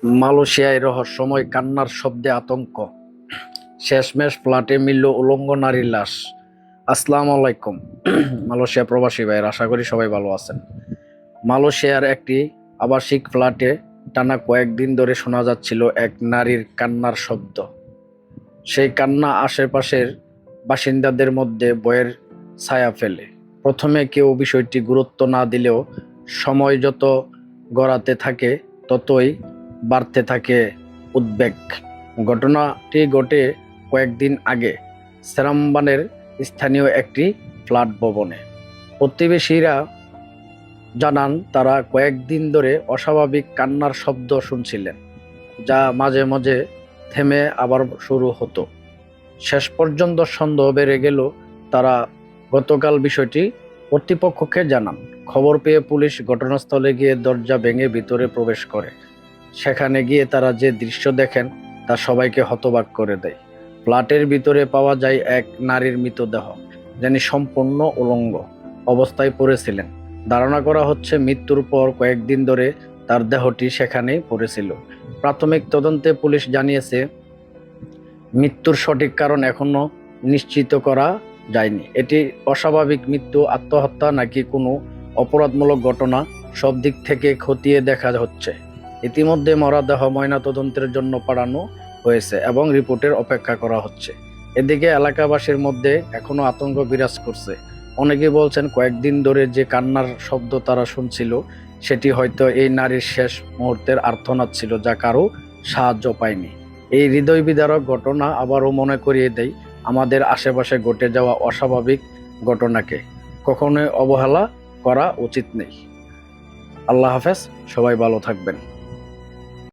মালয়েশিয়ায় রহস্যময় কান্নার শব্দে আতঙ্ক, শেষমেশ ফ্ল্যাটে মিলল উলঙ্গ নারীর লাশ। আসসালামু আলাইকুম মালয়েশিয়া প্রবাসী ভাইয়ের, আশা করি সবাই ভালো আছেন। মালয়েশিয়ার একটি আবাসিক ফ্ল্যাটে টানা কয়েকদিন ধরে শোনা যাচ্ছিল এক নারীর কান্নার শব্দ। সেই কান্না আশেপাশের বাসিন্দাদের মধ্যে ভয়ের ছায়া ফেলে। প্রথমে কেউ বিষয়টি গুরুত্ব না দিলেও সময় যত গড়াতে থাকে ততই বাড়তে থাকে উদ্বেগ। ঘটনাটি ঘটে কয়েকদিন আগে সেরাম্বানের স্থানীয় একটি ফ্ল্যাট ভবনে। প্রতিবেশীরা জানান তারা কয়েকদিন ধরে অস্বাভাবিক কান্নার শব্দ শুনছিলেন, যা মাঝে মাঝে থেমে আবার শুরু হতো। শেষ পর্যন্ত সন্দেহ বেড়ে গেল। তারা গতকাল বিষয়টি কর্তৃপক্ষকে জানান। খবর পেয়ে পুলিশ ঘটনাস্থলে গিয়ে দরজা ভেঙে ভিতরে প্রবেশ করে। সেখানে গিয়ে তারা যে দৃশ্য দেখেন তা সবাইকে হতবাক করে দেয়। ফ্ল্যাটের ভিতরে পাওয়া যায় এক নারীর মৃতদেহ, যিনি সম্পূর্ণ উলঙ্গ অবস্থায় পড়েছিলেন। ধারণা করা হচ্ছে মৃত্যুর পর কয়েকদিন ধরে তার দেহটি সেখানেই পড়েছিল। প্রাথমিক তদন্তে পুলিশ জানিয়েছে, মৃত্যুর সঠিক কারণ এখনো নিশ্চিত করা যায়নি। এটি অস্বাভাবিক মৃত্যু, আত্মহত্যা নাকি কোনো অপরাধমূলক ঘটনা, সব দিক থেকে খতিয়ে দেখা হচ্ছে। ইতিমধ্যে মরদেহ ময়নাতদন্তের জন্য পাঠানো হয়েছে এবং রিপোর্টের অপেক্ষা করা হচ্ছে। এদিকে এলাকাবাসীর মধ্যে এখনো আতঙ্ক বিরাজ করছে। অনেকে বলছেন কয়েকদিন ধরে যে কান্নার শব্দ তারা শুনছিল সেটি হয়তো এই নারীর শেষ মুহূর্তের আর্তনাদ ছিল, যা কারো সাহায্য পায়নি। এই হৃদয় বিদারক ঘটনা আবারও মনে করিয়ে দেয় আমাদের আশেপাশে ঘটে যাওয়া অস্বাভাবিক ঘটনাকে কখনোই অবহেলা করা উচিত নেই। আল্লাহ হাফেজ, সবাই ভালো থাকবেন।